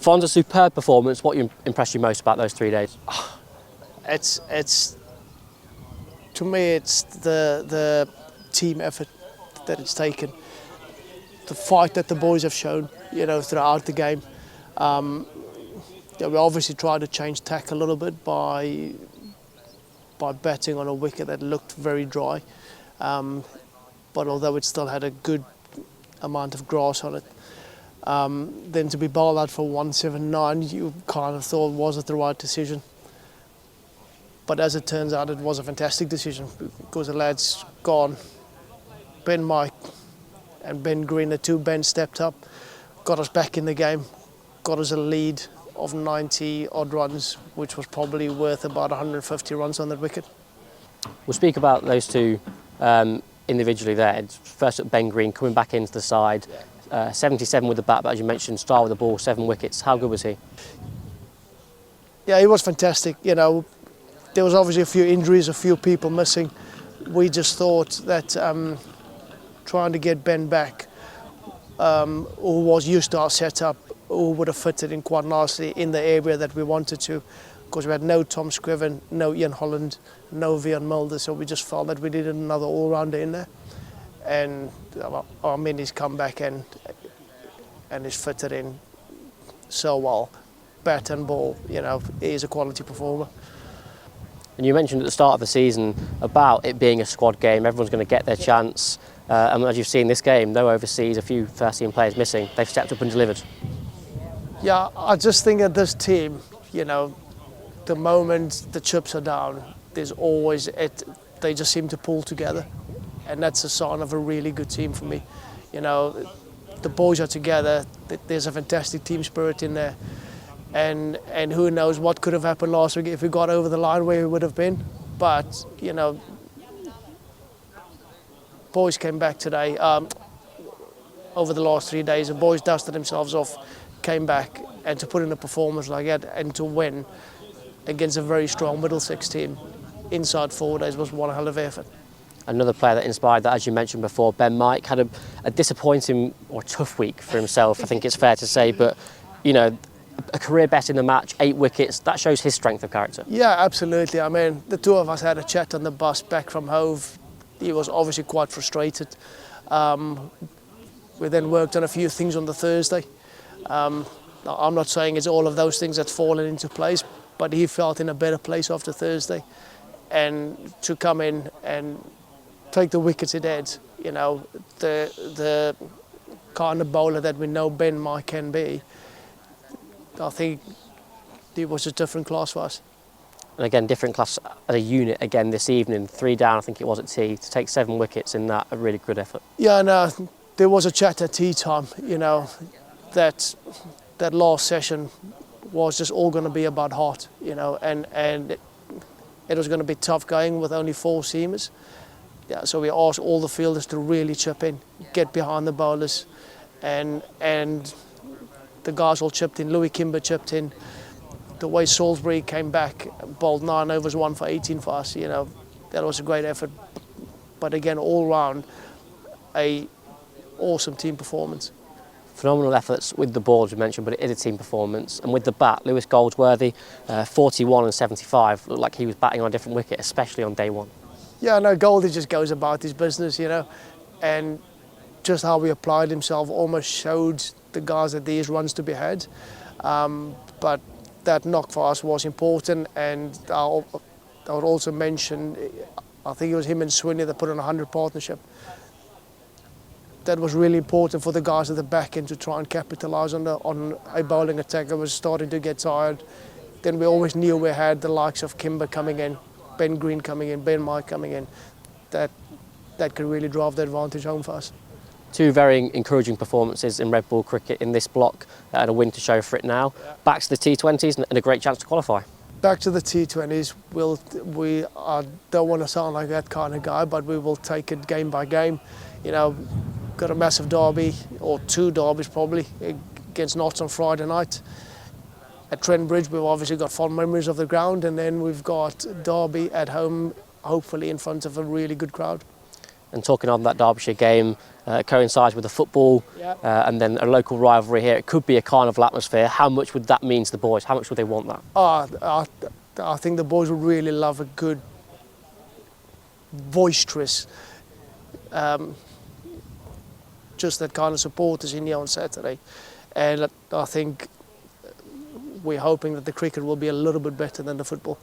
Fonz, a superb performance. What impressed you most about those 3 days? It's to me, it's the team effort that it's taken, the fight that the boys have shown, throughout the game. We obviously tried to change tack a little bit by batting on a wicket that looked very dry, but although it still had a good amount of grass on it, then to be bowled out for 179, you kind of thought, was it the right decision? But as it turns out, it was a fantastic decision because the lads gone. Ben Mike and Ben Green, the two Ben stepped up, got us back in the game, got us a lead of 90 odd runs, which was probably worth about 150 runs on that wicket. We'll speak about those two individually there. First up, Ben Green coming back into the side, 77 with the bat, but as you mentioned, star with the ball, 7 wickets. How good was he? Yeah, he was fantastic. There was obviously a few injuries, a few people missing. We just thought that trying to get Ben back, who was used to our setup, who would have fitted in quite nicely in the area that we wanted to, because we had no Tom Scriven, no Ian Holland, no Vian Mulder, so we just felt that we needed another all-rounder in there. And he's come back and he's fitted in so well. Bat and ball, he is a quality performer. And you mentioned at the start of the season about it being a squad game, everyone's going to get their chance. And as you've seen this game, though overseas, a few first-team players missing, they've stepped up and delivered. Yeah, I just think that this team, the moment the chips are down, there's always they just seem to pull together. And that's a sign of a really good team for me. The boys are together, there's a fantastic team spirit in there. And who knows what could have happened last week if we got over the line where we would have been. But, boys came back today. Over the last 3 days, the boys dusted themselves off, came back, and to put in a performance like that and to win against a very strong Middlesex team inside 4 days was one hell of an effort. Another player that inspired that, as you mentioned before, Ben Mike, had a disappointing or tough week for himself, I think it's fair to say, but, a career best in the match, 8 wickets, that shows his strength of character. Yeah, absolutely. I mean, the two of us had a chat on the bus back from Hove. He was obviously quite frustrated. We then worked on a few things on the Thursday. I'm not saying it's all of those things that's fallen into place, but he felt in a better place after Thursday. And to come in and take the wickets it had, the kind of bowler that we know Ben Mike can be, I think it was a different class for us. And again, different class as a unit again this evening, 3 down, I think it was at tea, to take 7 wickets in that, a really good effort. Yeah, no, there was a chat at tea time, that last session was just all going to be about heart, and it was going to be tough going with only 4 seamers. Yeah, so we asked all the fielders to really chip in, get behind the bowlers, and the guys all chipped in. Louis Kimber chipped in. The way Salisbury came back, bowled 9 overs, 1 for 18 for us. That was a great effort. But again, all round, a awesome team performance. Phenomenal efforts with the ball, as you mentioned, but it is a team performance. And with the bat, Lewis Goldsworthy, 41 and 75, looked like he was batting on a different wicket, especially on day 1. Yeah, no, Goldie just goes about his business, and just how he applied himself almost showed the guys that there's runs to be had. But that knock for us was important, and I would also mention, I think it was him and Swinney that put on a 100 partnership. That was really important for the guys at the back end to try and capitalise on a bowling attack that was starting to get tired. Then we always knew we had the likes of Kimber coming in, Ben Green coming in, Ben Mike coming in, that could really drive the advantage home for us. 2 very encouraging performances in red ball cricket in this block, and a win to show for it now. Yeah. Back to the T20s and a great chance to qualify. Back to the T20s. We don't want to sound like that kind of guy, but we will take it game by game. Got a massive derby, or 2 derbies probably, against Notts on Friday night. At Trent Bridge, we've obviously got fond memories of the ground, and then we've got derby at home, hopefully in front of a really good crowd. And talking on that Derbyshire game coincides with the football and then a local rivalry here. It could be a carnival atmosphere. How much would that mean to the boys? How much would they want that? I think the boys would really love a good, boisterous, just that kind of supporters in here on Saturday. And I think we're hoping that the cricket will be a little bit better than the football.